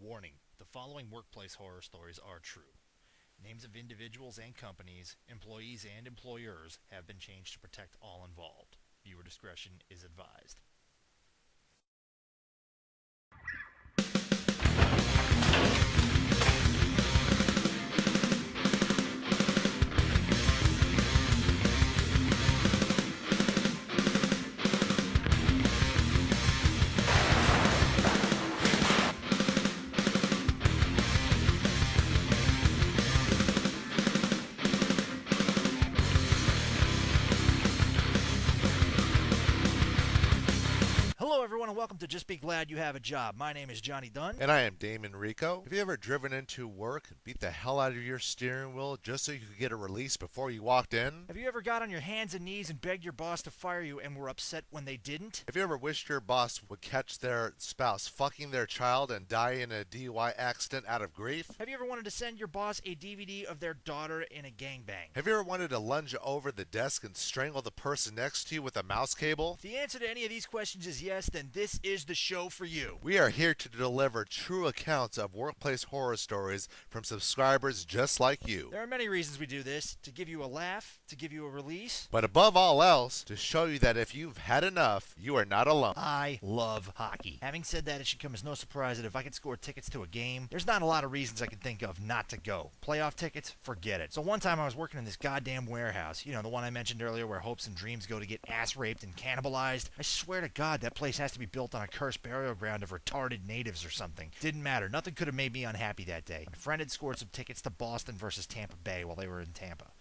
Warning: the following workplace horror stories are true. Names of individuals and companies, employees and employers have been changed to protect all involved. Viewer discretion is advised. Hello, everyone, and welcome to Just Be Glad You Have a Job. My name is Johnny Dunn. And I am Damon Rico. Have you ever driven into work and beat the hell out of your steering wheel just so you could get a release before you walked in? Have you ever got on your hands and knees and begged your boss to fire you and were upset when they didn't? Have you ever wished your boss would catch their spouse fucking their child and die in a DUI accident out of grief? Have you ever wanted to send your boss a DVD of their daughter in a gangbang? Have you ever wanted to lunge over the desk and strangle the person next to you with a mouse cable? If the answer to any of these questions is yes, then this is the show for you. We are here to deliver true accounts of workplace horror stories from subscribers just like you. There are many reasons we do this: to give you a laugh, to give you a release. But above all else, to show you that if you've had enough, you are not alone. I love hockey. Having said that, it should come as no surprise that if I could score tickets to a game, there's not a lot of reasons I can think of not to go. Playoff tickets? Forget it. So one time I was working in this goddamn warehouse, the one I mentioned earlier where hopes and dreams go to get ass raped and cannibalized. I swear to God, that place has to be built on a cursed burial ground of retarded natives or something. Didn't matter. Nothing could have made me unhappy that day. My friend had scored some tickets to Boston versus Tampa Bay while they were in Tampa.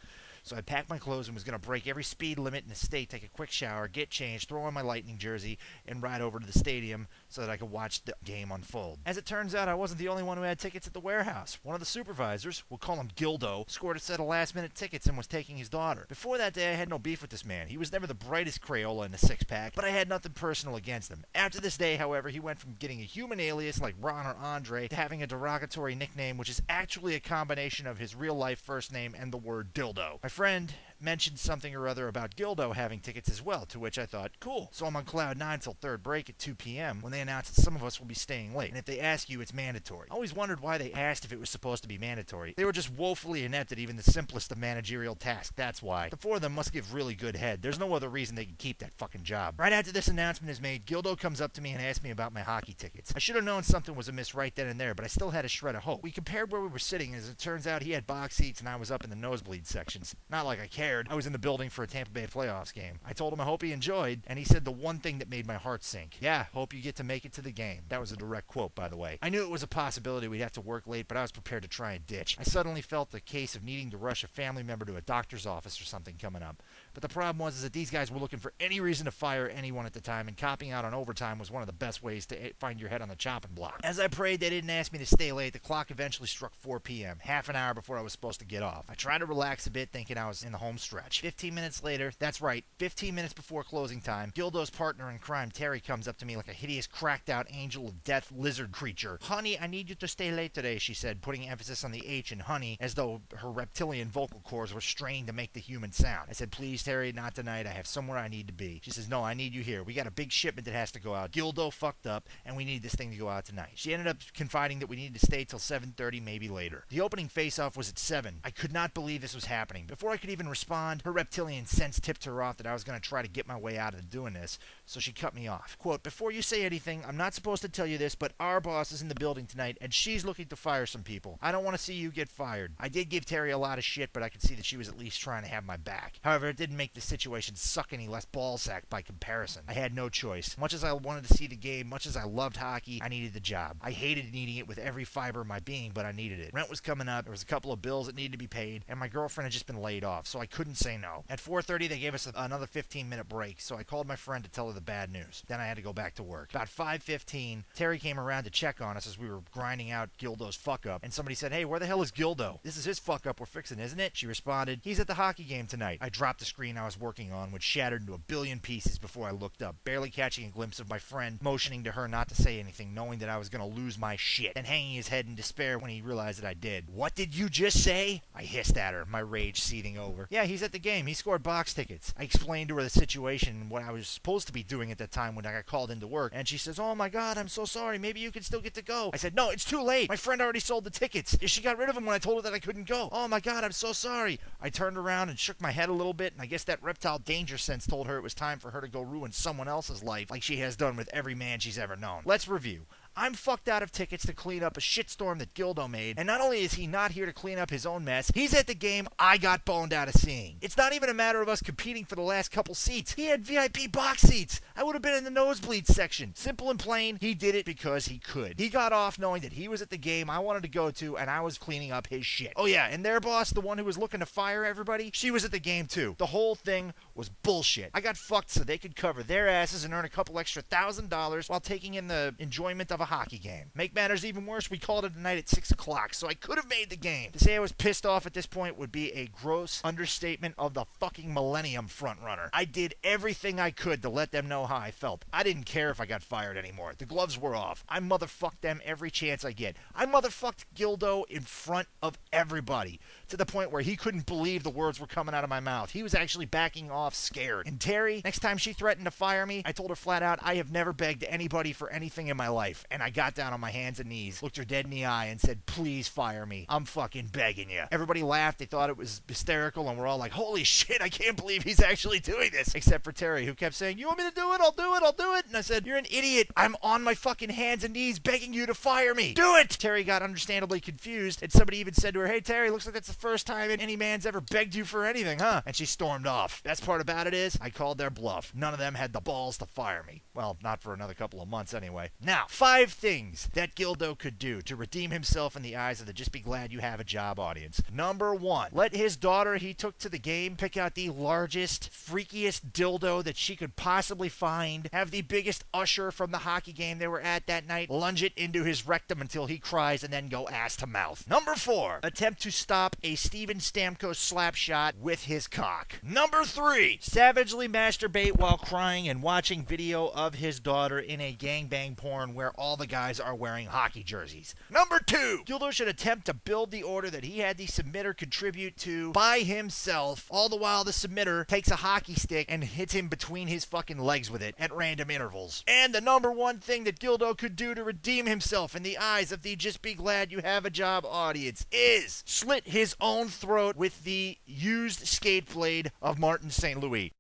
So I packed my clothes and was going to break every speed limit in the state, take a quick shower, get changed, throw on my Lightning jersey, and ride over to the stadium so that I could watch the game unfold. As it turns out, I wasn't the only one who had tickets at the warehouse. One of the supervisors, we'll call him Gildo, scored a set of last-minute tickets and was taking his daughter. Before that day, I had no beef with this man. He was never the brightest Crayola in the six-pack, but I had nothing personal against him. After this day, however, he went from getting a human alias like Ron or Andre to having a derogatory nickname, which is actually a combination of his real-life first name and the word dildo. My friend mentioned something or other about Gildo having tickets as well, to which I thought, cool. So I'm on cloud 9 till third break at 2 p.m. when they announce that some of us will be staying late. And if they ask you, it's mandatory. I always wondered why they asked if it was supposed to be mandatory. They were just woefully inept at even the simplest of managerial tasks, that's why. The four of them must give really good head. There's no other reason they can keep that fucking job. Right after this announcement is made, Gildo comes up to me and asks me about my hockey tickets. I should have known something was amiss right then and there, but I still had a shred of hope. We compared where we were sitting, and as it turns out, he had box seats and I was up in the nosebleed sections. Not like I cared. I was in the building for a Tampa Bay playoffs game. I told him I hope he enjoyed, and he said the one thing that made my heart sink. Yeah, hope you get to make it to the game. That was a direct quote, by the way. I knew it was a possibility we'd have to work late, but I was prepared to try and ditch. I suddenly felt the case of needing to rush a family member to a doctor's office or something coming up. But the problem was that these guys were looking for any reason to fire anyone at the time, and copping out on overtime was one of the best ways to find your head on the chopping block. As I prayed they didn't ask me to stay late, the clock eventually struck 4 p.m., half an hour before I was supposed to get off. I tried to relax a bit, thinking I was in the home stretch. 15 minutes later, that's right, 15 minutes before closing time, Gildo's partner in crime, Terry, comes up to me like a hideous, cracked-out angel of death lizard creature. Honey, I need you to stay late today, she said, putting emphasis on the H in honey, as though her reptilian vocal cords were straining to make the human sound. I said, please, Terry, not tonight. I have somewhere I need to be. She says, no, I need you here. We got a big shipment that has to go out. Gildo fucked up, and we need this thing to go out tonight. She ended up confiding that we needed to stay till 7:30, maybe later. The opening face-off was at 7. I could not believe this was happening. Before I could even respond, her reptilian sense tipped her off that I was going to try to get my way out of doing this, so she cut me off. Quote, before you say anything, I'm not supposed to tell you this, but our boss is in the building tonight, and she's looking to fire some people. I don't want to see you get fired. I did give Terry a lot of shit, but I could see that she was at least trying to have my back. However, it didn't make the situation suck any less ballsack by comparison. I had no choice. Much as I wanted to see the game, much as I loved hockey, I needed the job. I hated needing it with every fiber of my being, but I needed it. Rent was coming up, there was a couple of bills that needed to be paid, and my girlfriend had just been laid off, so I couldn't say no. At 4:30, they gave us another 15-minute break, so I called my friend to tell her the bad news. Then I had to go back to work. About 5:15, Terry came around to check on us as we were grinding out Gildo's fuck-up, and somebody said, hey, where the hell is Gildo? This is his fuck-up we're fixing, isn't it? She responded, he's at the hockey game tonight. I dropped the screen screen I was working on, which shattered into a billion pieces before I looked up, barely catching a glimpse of my friend motioning to her not to say anything, knowing that I was going to lose my shit, and hanging his head in despair when he realized that I did. "What did you just say?" I hissed at her, my rage seething over. "Yeah, he's at the game. He scored box tickets." I explained to her the situation and what I was supposed to be doing at that time when I got called into work, and she says, "Oh my god, I'm so sorry. Maybe you can still get to go." I said, "No, it's too late. My friend already sold the tickets. She got rid of them when I told her that I couldn't go." "Oh my god, I'm so sorry." I turned around and shook my head a little bit, and I guess that reptile danger sense told her it was time for her to go ruin someone else's life like she has done with every man she's ever known. Let's review. I'm fucked out of tickets to clean up a shitstorm that Gildo made, and not only is he not here to clean up his own mess, he's at the game I got boned out of seeing. It's not even a matter of us competing for the last couple seats. He had VIP box seats. I would have been in the nosebleed section. Simple and plain, he did it because he could. He got off knowing that he was at the game I wanted to go to, and I was cleaning up his shit. Oh yeah, and their boss, the one who was looking to fire everybody, she was at the game too. The whole thing was bullshit. I got fucked so they could cover their asses and earn a couple extra $1,000 while taking in the enjoyment of a hockey game. Make matters even worse, we called it a night at 6 o'clock, so I could have made the game. To say I was pissed off at this point would be a gross understatement of the fucking millennium frontrunner. I did everything I could to let them know how I felt. I didn't care if I got fired anymore. The gloves were off. I motherfucked them every chance I get. I motherfucked Gildo in front of everybody, to the point where he couldn't believe the words were coming out of my mouth. He was actually backing off scared. And Terry, next time she threatened to fire me, I told her flat out I have never begged anybody for anything in my life, and I got down on my hands and knees, looked her dead in the eye, and said, "Please fire me. I'm fucking begging you." Everybody laughed. They thought it was hysterical, and we're all like, "Holy shit, I can't believe he's actually doing this." Except for Terry, who kept saying, "You want me to do it? I'll do it. I'll do it." And I said, "You're an idiot. I'm on my fucking hands and knees begging you to fire me. Do it!" Terry got understandably confused, and somebody even said to her, "Hey, Terry, looks like that's the first time any man's ever begged you for anything, huh?" And she stormed off. Best part about it is, I called their bluff. None of them had the balls to fire me. Well, not for another couple of months anyway. Now, 5 things that Gildo could do to redeem himself in the eyes of the Just Be Glad You Have a Job audience. Number 1, let his daughter he took to the game pick out the largest, freakiest dildo that she could possibly find, have the biggest usher from the hockey game they were at that night lunge it into his rectum until he cries, and then go ass to mouth. Number 4, attempt to stop a Steven Stamkos slap shot with his cock. Number 3, savagely masturbate while crying and watching video of his daughter in a gangbang porn where all the guys are wearing hockey jerseys. Number 2, Gildo should attempt to build the order that he had the submitter contribute to by himself, all the while the submitter takes a hockey stick and hits him between his fucking legs with it at random intervals. And the number 1 thing that Gildo could do to redeem himself in the eyes of the Just Be Glad You Have a Job audience is slit his own throat with the used skate blade of Martin St. Louis.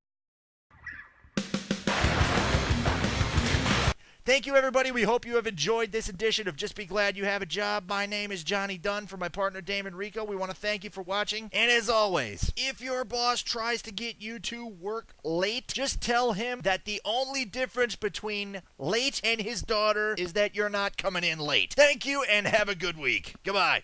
Thank you, everybody. We hope you have enjoyed this edition of Just Be Glad You Have a Job. My name is Johnny Dunn. For my partner, Damon Rico, we want to thank you for watching. And as always, if your boss tries to get you to work late, just tell him that the only difference between late and his daughter is that you're not coming in late. Thank you, and have a good week. Goodbye.